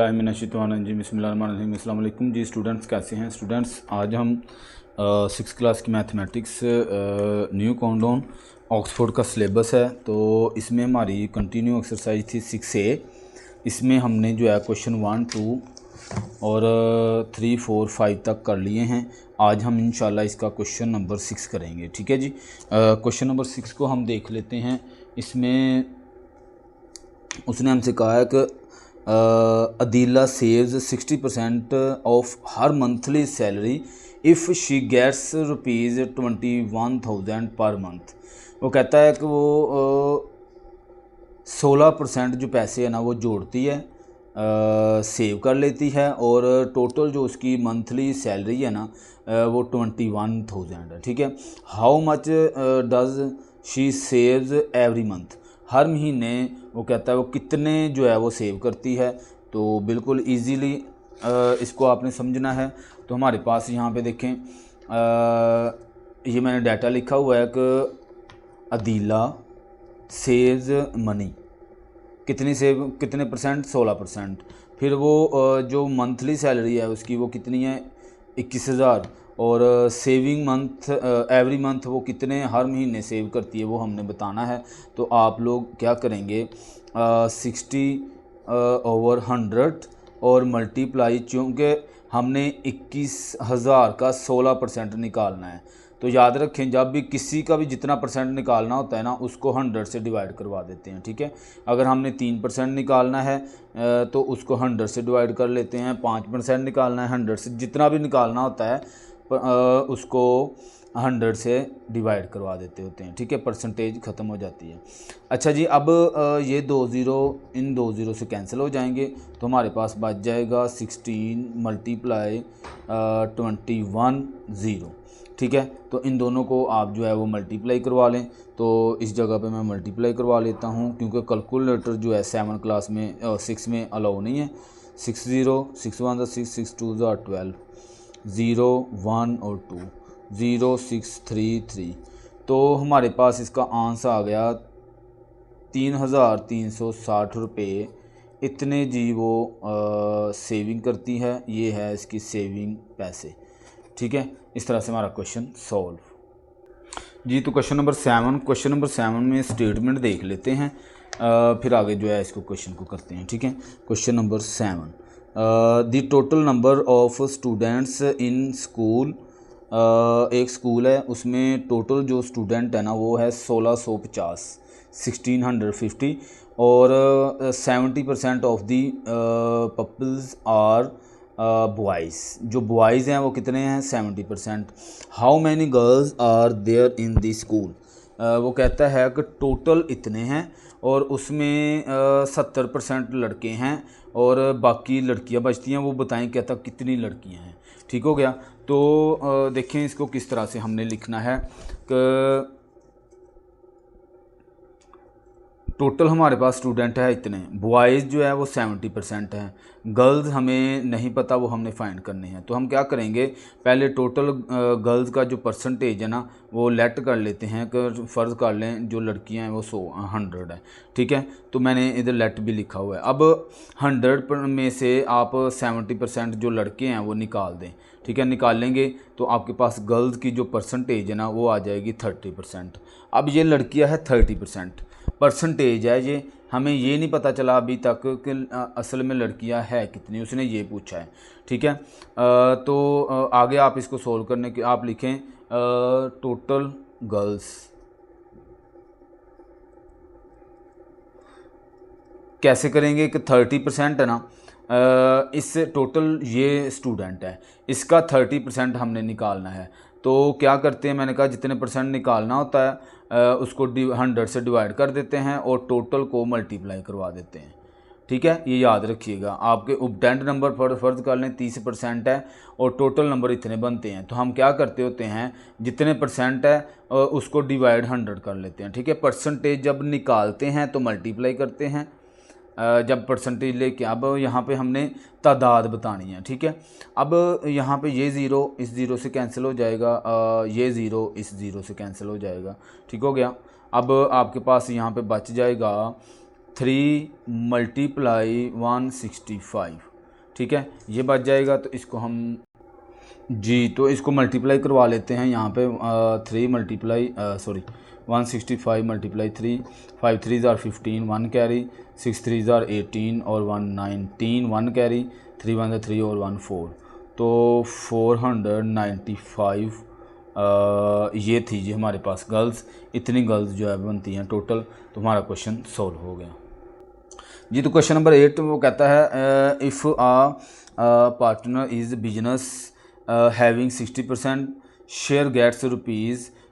बिस्मिल्लाहिर्रहमानिर्रहीम। अस्सलाम वालेकुम जी स्टूडेंट्स, कैसे हैं स्टूडेंट्स। आज हम 6th क्लास की मैथमेटिक्स न्यू काउंटडाउन ऑक्सफोर्ड का सिलेबस है, तो इसमें हमारी कंटिन्यू एक्सरसाइज थी 6A। इसमें हमने जो है क्वेश्चन 1, 2 और 3, 4, 5 तक कर लिए हैं। आज हम इंशाल्लाह इसका क्वेश्चन नंबर 6 करेंगे। ठीक है जी। क्वेश्चन नंबर 6 को हम देख लेते हैं। इसमें उसने हमसे कहा है कि Adila saves 60% of her monthly salary if she gets ₹21,000 per month. वो कहता है कि वो 16% जो पैसे है ना वो जोड़ती है, सेव कर लेती है, और टोटल जो उसकी मंथली सैलरी है ना वो 21,000 है। ठीक है। How much does she saves every month. हर महीने वो कहता है वो कितने जो है वो सेव करती है। तो बिल्कुल इजीली इसको आपने समझना है। तो हमारे पास यहाँ पे देखें, ये मैंने डाटा लिखा हुआ है कि अदीला सेव्स मनी, कितने परसेंट, 16%। फिर वो जो मंथली सैलरी है उसकी वो कितनी है, 21,000। और सेविंग मंथ एवरी मंथ वो कितने हर महीने सेव करती है वो हमने बताना है। तो आप लोग क्या करेंगे, 60/100 और मल्टीप्लाई, चूँकि हमने 21,000 का 16% निकालना है। तो याद रखें, जब भी किसी का भी जितना परसेंट निकालना होता है ना उसको 100 से डिवाइड करवा देते हैं। ठीक है। अगर हमने 3% निकालना है तो उसको 100 से डिवाइड कर लेते हैं। 5% निकालना है 100 से, जितना भी निकालना होता है उसको 100 से डिवाइड करवा देते होते हैं। ठीक है। परसेंटेज ख़त्म हो जाती है। अच्छा जी, अब ये 2 ज़ीरो इन 2 ज़ीरो से कैंसिल हो जाएंगे, तो हमारे पास बच जाएगा 16 मल्टीप्लाई 21 0। ठीक है। तो इन दोनों को आप जो है वो मल्टीप्लाई करवा लें। तो इस जगह पे मैं मल्टीप्लाई करवा लेता हूँ, क्योंकि कैलकुलेटर जो है 7 क्लास में 6 में अलाउ नहीं है। 6 0 6 1 6 6 2 12 0 1 और 2 0 6 3 3। तो हमारे पास इसका आंसर आ गया 3,360 रुपये। इतने जी वो सेविंग करती है। ये है इसकी सेविंग पैसे। ठीक है। इस तरह से हमारा क्वेश्चन सॉल्व जी। तो क्वेश्चन नंबर 7 में स्टेटमेंट देख लेते हैं, फिर आगे जो है इसको क्वेश्चन को करते हैं। ठीक है। Question number 7, the total number of students in school. एक स्कूल है, उसमें टोटल जो स्टूडेंट है ना वो है 1650, 1650। और 70% of the peoples are boys. जो बॉयज़ हैं वो कितने हैं, 70%। How many girls are there in the school. वो कहता है कि टोटल इतने हैं और उसमें 70% लड़के हैं और बाकी लड़कियां बचती हैं। वो बताएं कहता कितनी लड़कियां हैं। ठीक हो गया। तो देखें इसको किस तरह से हमने लिखना है कि टोटल हमारे पास स्टूडेंट है इतने, बॉयज़ जो है वो 70% हैं, गर्ल्स हमें नहीं पता, वो हमने फाइंड करने हैं। तो हम क्या करेंगे, पहले टोटल गर्ल्स का जो परसेंटेज है ना वो लेट कर लेते हैं कि फ़र्ज़ कर लें जो लड़कियां हैं वो 100 है। ठीक है। तो मैंने इधर लेट भी लिखा हुआ है। अब 100 में से आप 70% जो लड़के हैं वो निकाल दें। ठीक है। निकालेंगे तो आपके पास गर्ल्स की जो परसेंटेज है ना वो आ जाएगी 30%। अब ये लड़कियां है 30% परसेंटेज है ये, हमें ये नहीं पता चला अभी तक कि असल में लड़कियां है कितनी, उसने ये पूछा है। ठीक है। तो आगे आप इसको सोल्व करने के आप लिखें टोटल गर्ल्स। कैसे करेंगे कि 30% है ना, इससे टोटल ये स्टूडेंट है, इसका 30% हमने निकालना है। तो क्या करते हैं, मैंने कहा जितने परसेंट निकालना होता है उसको 100 से डिवाइड कर देते हैं और टोटल को मल्टीप्लाई करवा देते हैं। ठीक है। ये याद रखिएगा। आपके उपटेंट नंबर फर्ज कर लें 30% है और टोटल नंबर इतने बनते हैं। तो हम क्या करते होते हैं, जितने परसेंट है उसको डिवाइड 100 कर लेते हैं। ठीक है। परसेंटेज जब निकालते हैं तो मल्टीप्लाई करते हैं, जब परसेंटेज लेके अब यहाँ पे हमने तादाद बतानी है। ठीक है। अब यहाँ पे ये ज़ीरो इस ज़ीरो से कैंसिल हो जाएगा, ये ज़ीरो इस ज़ीरो से कैंसिल हो जाएगा। ठीक हो गया। अब आपके पास यहाँ पे बच जाएगा 3 × 165। ठीक है, ये बच जाएगा। तो इसको हम जी तो इसको मल्टीप्लाई करवा लेते हैं यहाँ पे 3 मल्टीप्लाई 165 मल्टीप्लाई 3, 5 3 ज़ार 15 1 कैरी, 6 3 ज़ार 18 और 1 19 1 कैरी, 3 1 ज़ार 3 और 1 4, तो 495 ये थी जी हमारे पास गर्ल्स। इतनी गर्ल्स जो है बनती हैं टोटल। तो हमारा क्वेश्चन सॉल्व हो गया जी। तो क्वेश्चन नंबर 8 वो कहता है if a partner is business having 60% share gets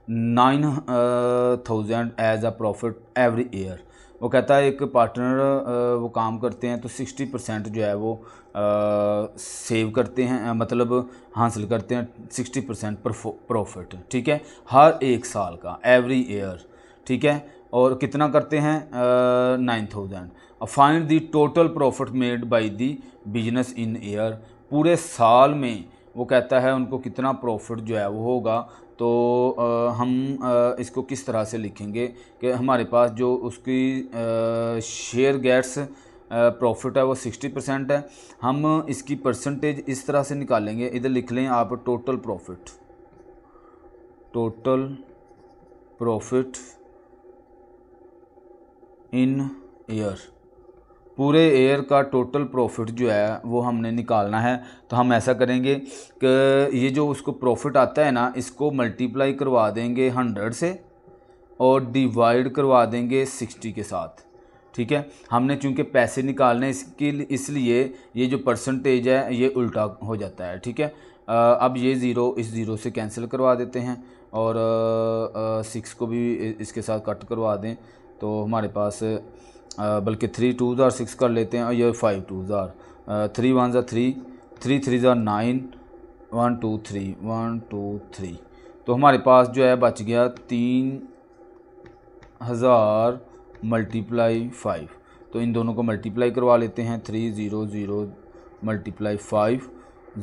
₹9,000 as a profit every year. वो कहता है एक पार्टनर वो काम करते हैं तो 60% जो है वो सेव करते हैं, मतलब हासिल करते हैं 60% प्रॉफिट, ठीक है, हर एक साल का, एवरी ईयर, ठीक है। और कितना करते हैं 9,000। Find the total profit made by the business in year. पूरे साल में वो कहता है उनको कितना प्रॉफिट जो है वो होगा। तो हम इसको किस तरह से लिखेंगे कि हमारे पास जो उसकी शेयर गेट्स प्रॉफिट है वो 60% है। हम इसकी परसेंटेज इस तरह से निकालेंगे, इधर लिख लें आप टोटल प्रॉफिट इन ईयर। पूरे ईयर का टोटल प्रॉफिट जो है वो हमने निकालना है। तो हम ऐसा करेंगे कि ये जो उसको प्रॉफिट आता है ना, इसको मल्टीप्लाई करवा देंगे 100 से और डिवाइड करवा देंगे 60 के साथ, ठीक है। हमने चूंकि पैसे निकालने इसके इसलिए ये जो परसेंटेज है ये उल्टा हो जाता है, ठीक है। अब ये ज़ीरो इस ज़ीरो से कैंसिल करवा देते हैं और 6 को भी इसके साथ कट करवा दें। तो हमारे पास बल्कि 3 2 ज़ार 6 कर लेते हैं और ये 5 2 ज़ार 3 1 ज़ार 3 3 3 ज़ार 9 1 2 3 1 2 3। तो हमारे पास जो है बच गया 3,000 मल्टीप्लाई 5। तो इन दोनों को मल्टीप्लाई करवा लेते हैं। 3 0 0 मल्टीप्लाई 5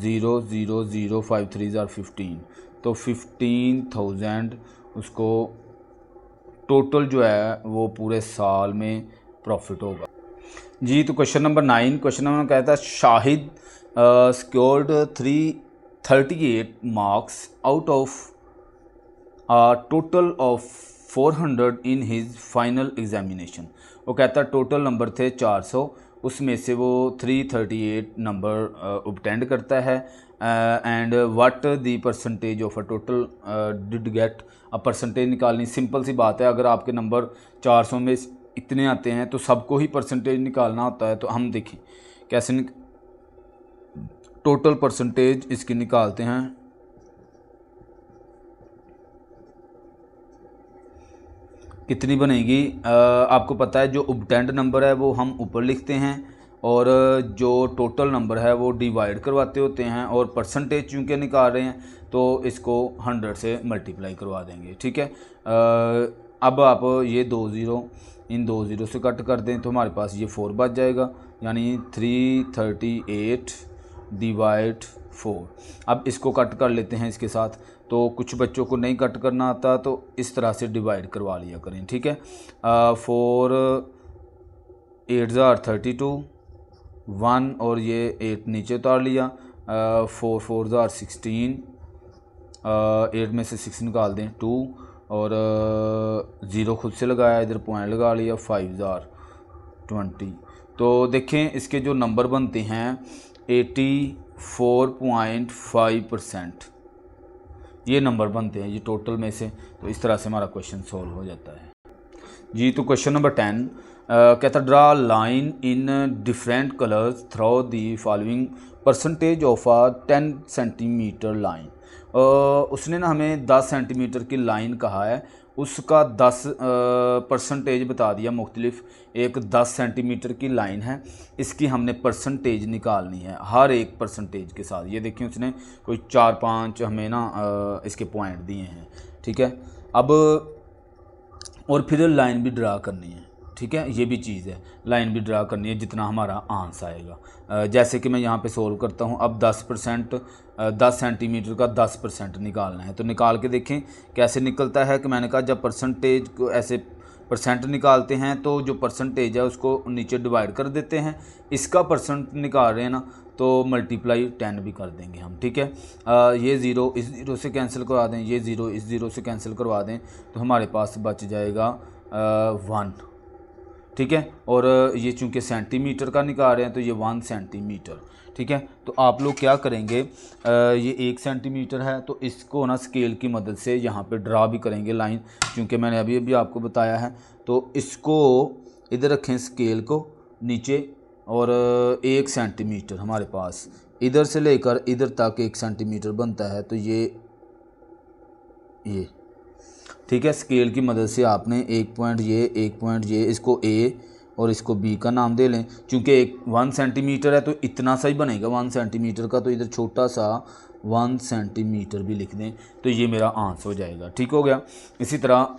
0 0 0 5 3 ज़ार 15। तो 15,000 उसको टोटल जो है वो पूरे साल में प्रॉफिट होगा जी। तो क्वेश्चन नंबर 9 कहता है Shahid scored 338 marks out of total of 400 in his final examination. वो कहता है टोटल नंबर थे 400, उसमें से वो 338 नंबर ऑब्टेंड करता है and what the percentage of a total did get. अब परसेंटेज निकालनी सिंपल सी बात है। अगर आपके नंबर 400 में इतने आते हैं तो सबको ही परसेंटेज निकालना होता है। तो हम देखें कैसे टोटल परसेंटेज इसकी निकालते हैं। कितनी बनेगी आपको पता है, जो ऑब्टेंड नंबर है वो हम ऊपर लिखते हैं और जो टोटल नंबर है वो डिवाइड करवाते होते हैं, और परसेंटेज चूँकि निकाल रहे हैं तो इसको 100 से मल्टीप्लाई करवा देंगे, ठीक है। अब आप ये 2 ज़ीरो इन 2 ज़ीरो से कट कर दें तो हमारे पास ये 4 बच जाएगा, यानी 338 डिवाइड 4। अब इसको कट कर लेते हैं इसके साथ। तो कुछ बच्चों को नहीं कट करना आता तो इस तरह से डिवाइड करवा लिया करें, ठीक है। 4 8 ज़ार 32 1 और ये 8 नीचे उतार लिया। 4 4 ज़ार 16 8 में से 6 निकाल दें 2 और 0 खुद से लगाया, इधर पॉइंट लगा लिया। 5 ज़ार 20। तो देखें इसके जो नंबर बनते हैं 84.5% ये नंबर बनते हैं ये टोटल में से। तो इस तरह से हमारा क्वेश्चन सॉल्व हो जाता है जी। तो क्वेश्चन नंबर 10 कहता draw line in different colours through the following percentage of a 10 centimetre line. उसने ना हमें 10 सेंटीमीटर की लाइन कहा है, उसका 10 परसेंटेज बता दिया मुख्तलिफ। एक 10 सेंटीमीटर की लाइन है, इसकी हमने परसेंटेज निकालनी है हर एक परसेंटेज के साथ। ये देखिए उसने कोई 4-5 हमें ना इसके पॉइंट दिए हैं, ठीक है। अब और फिर लाइन भी ड्रा करनी है, ठीक है, ये भी चीज़ है, लाइन भी ड्रा करनी है जितना हमारा आंसर आएगा। जैसे कि मैं यहाँ पे सोल्व करता हूँ। अब 10 सेंटीमीटर का 10% निकालना है। तो निकाल के देखें कैसे निकलता है। कि मैंने कहा जब परसेंटेज को ऐसे परसेंट निकालते हैं तो जो परसेंटेज है उसको नीचे डिवाइड कर देते हैं। इसका परसेंट निकाल रहे हैं ना, तो मल्टीप्लाई 10 भी कर देंगे हम, ठीक है। ये ज़ीरो इस ज़ीरो से कैंसिल करवा दें, ये ज़ीरो इस ज़ीरो से कैंसिल करवा दें, तो हमारे पास बच जाएगा 1, ठीक है। और ये चूँकि सेंटीमीटर का निकाल रहे हैं तो ये 1 सेंटीमीटर, ठीक है। तो आप लोग क्या करेंगे, ये 1 सेंटीमीटर है तो इसको ना स्केल की मदद से यहाँ पे ड्रा भी करेंगे लाइन, क्योंकि मैंने अभी अभी आपको बताया है। तो इसको इधर रखें स्केल को नीचे, और 1 सेंटीमीटर हमारे पास इधर से लेकर इधर तक 1 सेंटीमीटर बनता है। तो ये ठीक है, स्केल की मदद से आपने एक पॉइंट ये इसको ए और इसको बी का नाम दे लें। चूँकि 1 सेंटीमीटर है तो इतना सा ही बनेगा 1 सेंटीमीटर का, तो इधर छोटा सा 1 सेंटीमीटर भी लिख दें, तो ये मेरा आंसर हो जाएगा, ठीक हो गया। इसी तरह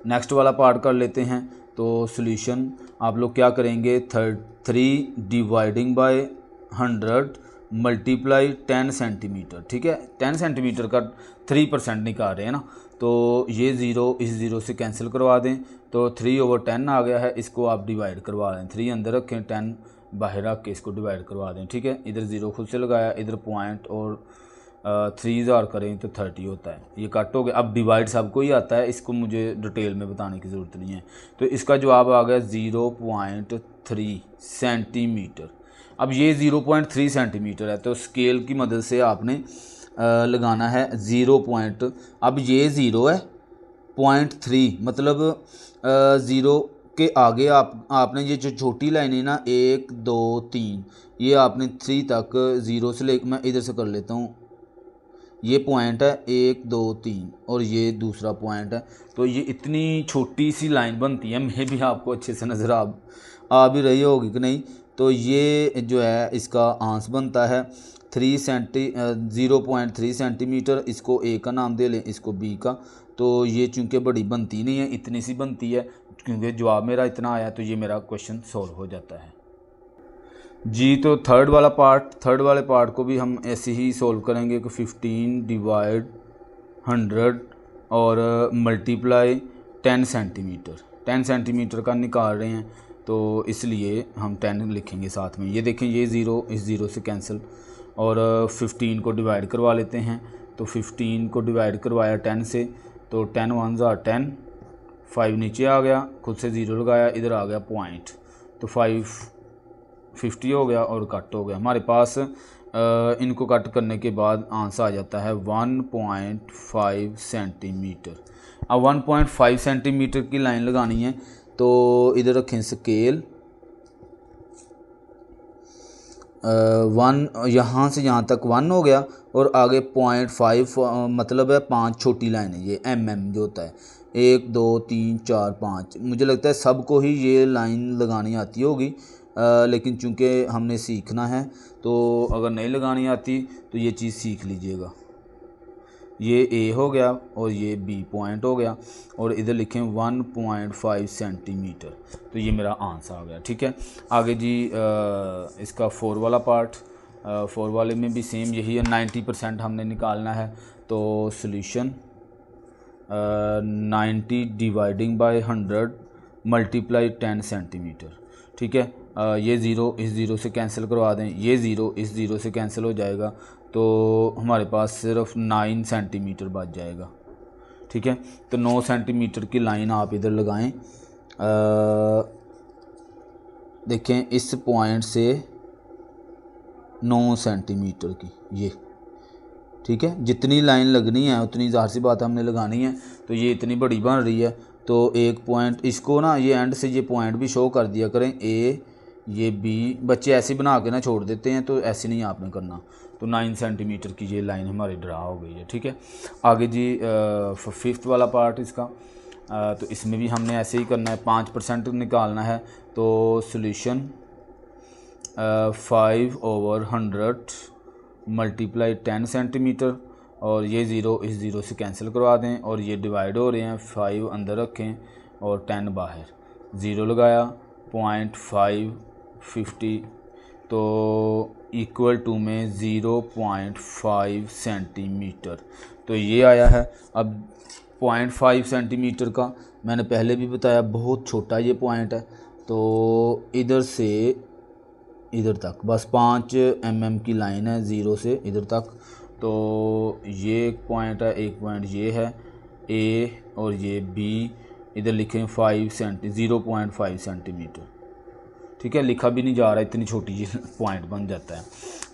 नेक्स्ट वाला पार्ट कर लेते हैं। तो सॉल्यूशन आप लोग क्या करेंगे, 3 डिवाइडिंग बाय 100 मल्टीप्लाई 10 सेंटीमीटर, ठीक है। 10 सेंटीमीटर का 3% निकाल रहे हैं ना, तो ये ज़ीरो इस ज़ीरो से कैंसिल करवा दें, तो 3/10 आ गया है। इसको आप डिवाइड करवा लें, 3 अंदर रखें, 10 बाहर रख के इसको डिवाइड करवा दें, ठीक है। इधर ज़ीरो खुद से लगाया, इधर पॉइंट, और 3000 करें तो 30 होता है, ये कट हो गया। अब डिवाइड सबको ही आता है, इसको मुझे डिटेल में बताने की ज़रूरत नहीं है। तो इसका जवाब आ गया 0.3 सेंटीमीटर। अब ये 0.3 सेंटीमीटर है, तो स्केल की मदद से आपने लगाना है 0. अब ये ज़ीरो है 0.3, मतलब 0 के आगे आपने ये जो छोटी लाइन है ना 1 2 3, ये आपने 3 तक, 0 से लेकर, मैं इधर से कर लेता हूँ, ये पॉइंट है 1 2 3 और ये दूसरा पॉइंट है। तो ये इतनी छोटी सी लाइन बनती है, मैं भी आपको अच्छे से नज़र आ भी रही होगी कि नहीं। तो ये जो है इसका आंसर बनता है 0.3 सेंटीमीटर। इसको ए का नाम दे लें, इसको बी का। तो ये चूँकि बड़ी बनती नहीं है, इतनी सी बनती है, क्योंकि जवाब मेरा इतना आया, तो ये मेरा क्वेश्चन सॉल्व हो जाता है जी। तो थर्ड वाले पार्ट को भी हम ऐसे ही सॉल्व करेंगे कि 15 डिवाइड 100 और मल्टीप्लाई 10 सेंटीमीटर। 10 सेंटीमीटर का निकाल रहे हैं, तो इसलिए हम 10 लिखेंगे साथ में। ये देखें, ये ज़ीरो इस ज़ीरो से कैंसिल, और 15 को डिवाइड करवा लेते हैं। तो 15 को डिवाइड करवाया 10 से, तो 10 1 10, 5 नीचे आ गया, खुद से ज़ीरो लगाया, इधर आ गया पॉइंट, तो 50 हो गया और कट हो गया हमारे पास। इनको कट करने के बाद आंसर आ जाता है 1.5 सेंटीमीटर। अब 1.5 सेंटीमीटर की लाइन लगानी है, तो इधर रखें स्केल, 1 यहाँ से यहाँ तक 1 हो गया, और आगे 0.5 मतलब है 5 छोटी लाइन है, ये जो होता है 1 2 3 4 5। मुझे लगता है सबको ही ये लाइन लगानी आती होगी, लेकिन चूंकि हमने सीखना है, तो अगर नहीं लगानी आती तो ये चीज़ सीख लीजिएगा। ये ए हो गया और ये बी पॉइंट हो गया, और इधर लिखें 1.5 सेंटीमीटर, तो ये मेरा आंसर आ गया, ठीक है। आगे जी इसका 4 वाला पार्ट, 4 वाले में भी सेम यही है, 90% हमने निकालना है। तो solution 90 dividing by 100 multiply 10 centimetre, ठीक है। ये ज़ीरो इस ज़ीरो से कैंसिल करवा दें, ये ज़ीरो इस ज़ीरो से कैंसिल हो जाएगा, तो हमारे पास सिर्फ 9 सेंटीमीटर बच जाएगा, ठीक है। तो 9 सेंटीमीटर की लाइन आप इधर लगाएं, देखें इस पॉइंट से 9 सेंटीमीटर की, ये ठीक है। जितनी लाइन लगनी है उतनी ज़ाहिर सी बात हमने लगानी है, तो ये इतनी बड़ी बन रही है, तो एक पॉइंट इसको ना ये एंड से ये पॉइंट भी शो कर दिया करें, ए ये बी। बच्चे ऐसे बना के ना छोड़ देते हैं, तो ऐसे नहीं आपने करना। तो 9 सेंटीमीटर की ये लाइन हमारी ड्रा हो गई है, ठीक है। आगे जी 5th वाला पार्ट इसका, तो इसमें भी हमने ऐसे ही करना है, 5% निकालना है। तो सॉल्यूशन 5/100 मल्टीप्लाई 10 सेंटीमीटर, और ये ज़ीरो इस ज़ीरो से कैंसिल करवा दें, और ये डिवाइड हो रहे हैं, 5 अंदर रखें और 10 बाहर, ज़ीरो लगाया, 0.5 50, तो इक्वल टू में 0.5 सेंटीमीटर, तो ये आया है। अब 0.5 सेंटीमीटर का मैंने पहले भी बताया बहुत छोटा ये पॉइंट है, तो इधर से इधर तक, बस 5 mm की लाइन है ज़ीरो से इधर तक। तो ये एक पॉइंट है, एक पॉइंट ये है ए और ये बी, इधर लिखें 0.5 सेंटीमीटर। ठीक है, लिखा भी नहीं जा रहा, इतनी छोटी जी पॉइंट बन जाता है।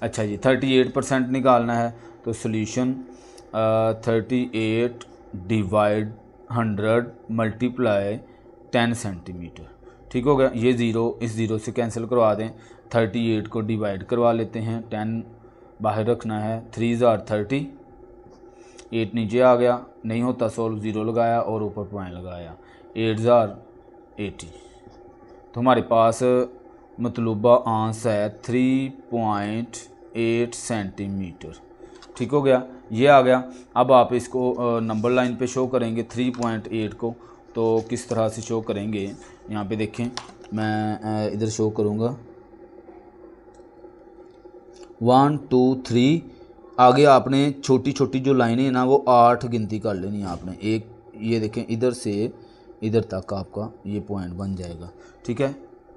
अच्छा जी, 38% निकालना है। तो सोल्यूशन 38 डिवाइड 100 मल्टीप्लाई 10 सेंटीमीटर। ठीक हो गया। ये ज़ीरो इस ज़ीरो से कैंसिल करवा दें, 38 को डिवाइड करवा लेते हैं, 10 बाहर रखना है, 3 ज़ार 30, 8 नीचे आ गया, नहीं होता सोल्व, ज़ीरो लगाया और ऊपर पॉइंट लगाया, 8 ज़ार 80। तो हमारे पास मतलूबा आंसर है 3.8 सेंटीमीटर। ठीक हो गया, ये आ गया। अब आप इसको नंबर लाइन पे शो करेंगे 3.8 को, तो किस तरह से शो करेंगे यहाँ पे देखें, मैं इधर शो करूँगा 1 2 3। आगे आपने छोटी छोटी जो लाइनें हैं ना वो 8 गिनती कर लेनी है आपने। एक ये देखें इधर से इधर तक आपका ये पॉइंट बन जाएगा। ठीक है,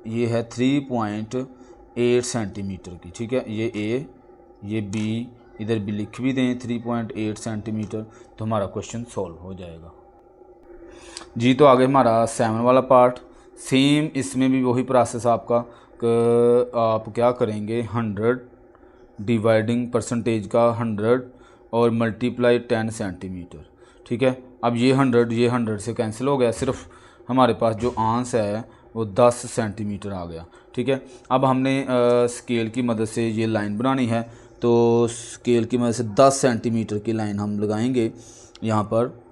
ये है 3.8 सेंटीमीटर की। ठीक है, ये ए ये बी, इधर भी लिख भी दें 3.8 सेंटीमीटर, तो हमारा क्वेश्चन सॉल्व हो जाएगा जी। तो आगे हमारा 7 वाला पार्ट, सेम इसमें भी वही प्रोसेस आपका आप क्या करेंगे 100 डिवाइडिंग परसेंटेज का 100 और मल्टीप्लाई 10 सेंटीमीटर। ठीक है, अब ये 100 से कैंसिल हो गया, सिर्फ हमारे पास जो आंसर है वो 10 सेंटीमीटर आ गया। ठीक है, अब हमने स्केल की मदद से ये लाइन बनानी है, तो स्केल की मदद से 10 सेंटीमीटर की लाइन हम लगाएंगे यहाँ पर।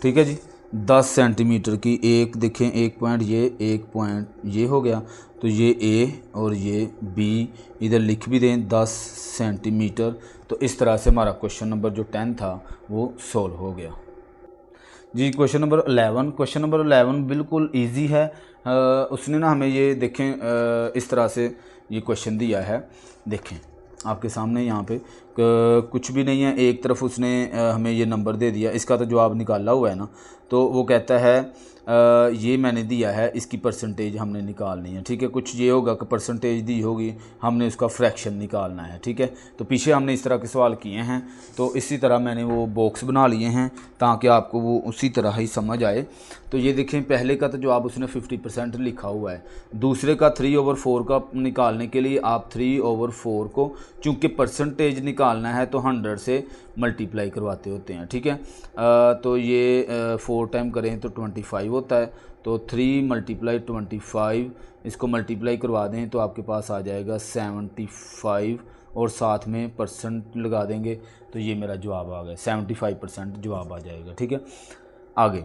ठीक है जी, 10 सेंटीमीटर की, एक देखें एक पॉइंट ये, एक पॉइंट ये हो गया, तो ये ए और ये बी, इधर लिख भी दें 10 सेंटीमीटर। तो इस तरह से हमारा क्वेश्चन नंबर जो 10 था वो सॉल्व हो गया जी। क्वेश्चन नंबर 11 बिल्कुल इजी है। उसने ना हमें ये देखें इस तरह से ये क्वेश्चन दिया है, देखें आपके सामने यहाँ पे कुछ भी नहीं है, एक तरफ उसने हमें ये नंबर दे दिया, इसका तो जवाब निकाला हुआ है ना, तो वो कहता है ये मैंने दिया है, इसकी परसेंटेज हमने निकालनी है। ठीक है, कुछ ये होगा कि परसेंटेज दी होगी, हमने उसका फ्रैक्शन निकालना है। ठीक है, तो पीछे हमने इस तरह के सवाल किए हैं, तो इसी तरह मैंने वो बॉक्स बना लिए हैं ताकि आपको वो उसी तरह ही समझ आए। तो ये देखें, पहले का तो जवाब उसने 50% लिखा हुआ है, दूसरे का 3/4 का निकालने के लिए आप 3/4 को, चूँकि परसेंटेज निकालना है तो 100 से मल्टीप्लाई करवाते होते हैं। ठीक है, तो ये 4 टाइम करें तो 25 होता है, तो 3 × 25, इसको मल्टीप्लाई करवा दें तो आपके पास आ जाएगा 75 और साथ में परसेंट लगा देंगे तो ये मेरा जवाब आ गया, 75% जवाब आ जाएगा। ठीक है, आगे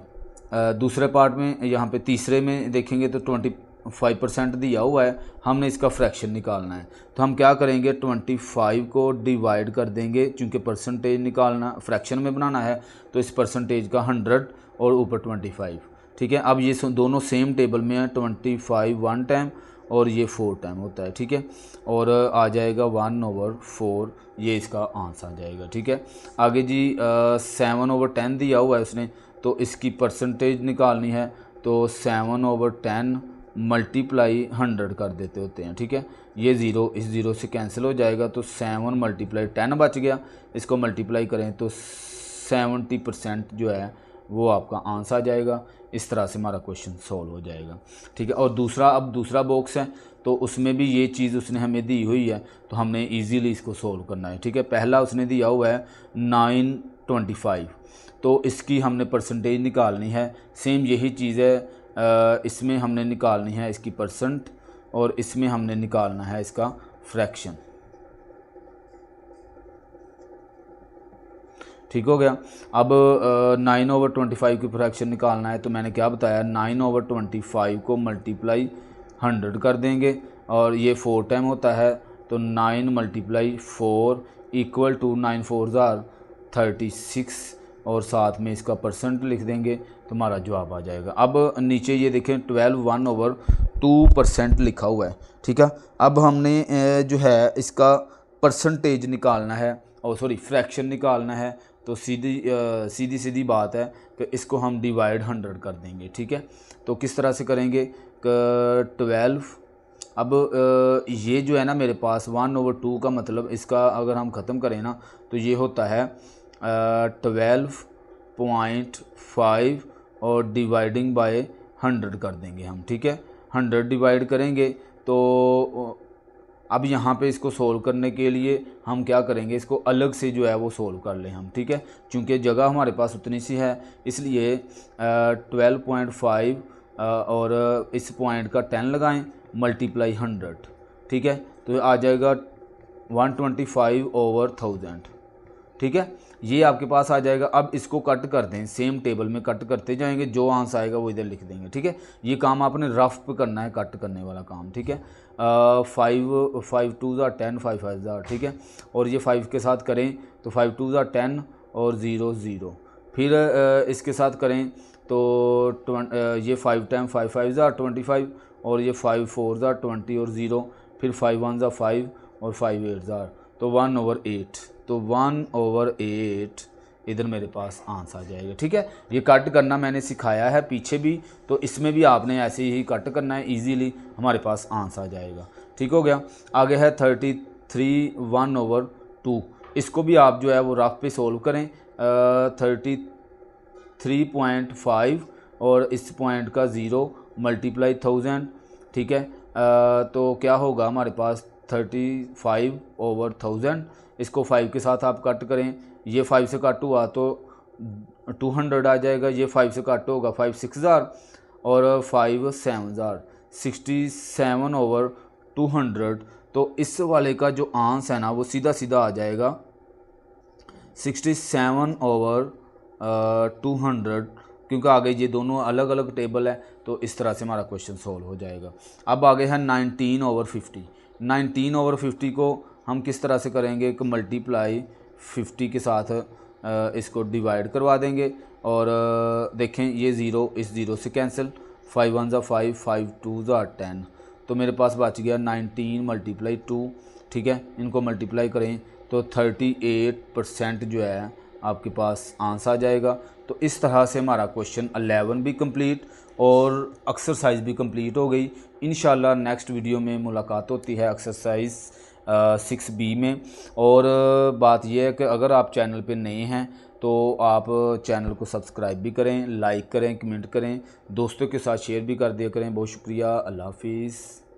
दूसरे पार्ट में, यहाँ पे तीसरे में देखेंगे तो 25% दिया हुआ है, हमने इसका फ्रैक्शन निकालना है। तो हम क्या करेंगे, 25 को डिवाइड कर देंगे, चूँकि परसेंटेज निकालना फ्रैक्शन में बनाना है, तो इस परसेंटेज का 100 और ऊपर 25। ठीक है, अब ये दोनों सेम टेबल में है, 25 1 टाइम और ये 4 टाइम होता है। ठीक है, और आ जाएगा 1/4, ये इसका आंसर आ जाएगा। ठीक है, आगे जी 7/10 दिया हुआ है उसने, तो इसकी परसेंटेज निकालनी है, तो 7/10 मल्टीप्लाई 100 कर देते होते हैं। ठीक है, ये ज़ीरो इस ज़ीरो से कैंसिल हो जाएगा, तो 7 × 10 बच गया, इसको मल्टीप्लाई करें तो 70% जो है वो आपका आंसर आ जाएगा। इस तरह से हमारा क्वेश्चन सॉल्व हो जाएगा। ठीक है, और अब दूसरा बॉक्स है, तो उसमें भी ये चीज़ उसने हमें दी हुई है, तो हमने इजीली इसको सॉल्व करना है। ठीक है, पहला उसने दिया हुआ है 9/25, तो इसकी हमने परसेंटेज निकालनी है, सेम यही चीज़ है, इसमें हमने निकालनी है इसकी परसेंट और इसमें हमने निकालना है इसका फ्रैक्शन। ठीक हो गया, अब 9/25 की फ्रैक्शन निकालना है, तो मैंने क्या बताया, 9/25 को मल्टीप्लाई 100 कर देंगे और ये 4 टाइम होता है, तो 9 × 4 इक्वल टू 9 4 36 और साथ में इसका परसेंट लिख देंगे तो हमारा जवाब आ जाएगा। अब नीचे ये देखें 12 1/2% लिखा हुआ है। ठीक है, अब हमने जो है इसका परसेंटेज निकालना है, और सॉरी फ्रैक्शन निकालना है, तो सीधी सीधी बात है कि इसको हम डिवाइड 100 कर देंगे। ठीक है, तो किस तरह से करेंगे? 12, अब ये जो है ना मेरे पास 1/2 का मतलब इसका अगर हम ख़त्म करें ना तो ये होता है 12.5 और डिवाइडिंग बाय 100 कर देंगे हम। ठीक है, 100 डिवाइड करेंगे तो अब यहाँ पे इसको सोल्व करने के लिए हम क्या करेंगे, इसको अलग से जो है वो सोल्व कर लें हम। ठीक है, चूँकि जगह हमारे पास उतनी सी है इसलिए 12.5 और इस पॉइंट का 10 लगाएं मल्टीप्लाई 100। ठीक है, तो आ जाएगा 125/1000। ठीक है, ये आपके पास आ जाएगा। अब इसको कट कर दें, सेम टेबल में कट करते जाएंगे, जो आंसर आएगा वो इधर लिख देंगे। ठीक है, ये काम आपने रफ पे करना है, कट करने वाला काम। ठीक है, 5 2 10, 5 5 ठीक है, और ये 5 के साथ करें तो 5 2 10 और 0 0। फिर इसके साथ करें तो ये 5 टाइम 5 5 25 और ये 5 4 20 और 0, फिर 5 1 5 और 5 8 तो 1/8। तो 1/8 इधर मेरे पास आंसर आ जाएगा। ठीक है, ये कट करना मैंने सिखाया है पीछे भी, तो इसमें भी आपने ऐसे ही कट करना है, इजीली हमारे पास आंसर आ जाएगा। ठीक हो गया। आगे है 33 1/2। इसको भी आप जो है वो रफ पे सोल्व करें। 33.5 और इस पॉइंट का 0 मल्टीप्लाई 1000। ठीक है, तो क्या होगा हमारे पास 35/1000। इसको 5 के साथ आप कट करें, ये 5 से कट हुआ तो 200 आ जाएगा, ये 5 से कट होगा 5 6000 और 5 7000 67/200। तो इस वाले का जो आंसर है ना वो सीधा सीधा आ जाएगा 67/200, क्योंकि आगे ये दोनों अलग अलग टेबल है, तो इस तरह से हमारा क्वेश्चन सॉल्व हो जाएगा। अब आगे है 19/50। 19/50 को हम किस तरह से करेंगे कि मल्टीप्लाई 50 के साथ इसको डिवाइड करवा देंगे और देखें ये 0 इस 0 से कैंसिल, 5 1 5 5 2 10, तो मेरे पास बच गया 19 × 2। ठीक है, इनको मल्टीप्लाई करें तो 38% जो है आपके पास आंसर आ जाएगा। तो इस तरह से हमारा क्वेश्चन 11 भी कंप्लीट और एक्सरसाइज भी कंप्लीट हो गई। इंशाल्लाह नेक्स्ट वीडियो में मुलाकात होती है एक्सरसाइज 6B में। और बात यह है कि अगर आप चैनल पे नए हैं तो आप चैनल को सब्सक्राइब भी करें, लाइक करें, कमेंट करें, दोस्तों के साथ शेयर भी कर दिया करें। बहुत शुक्रिया, अल्लाह हाफिज़।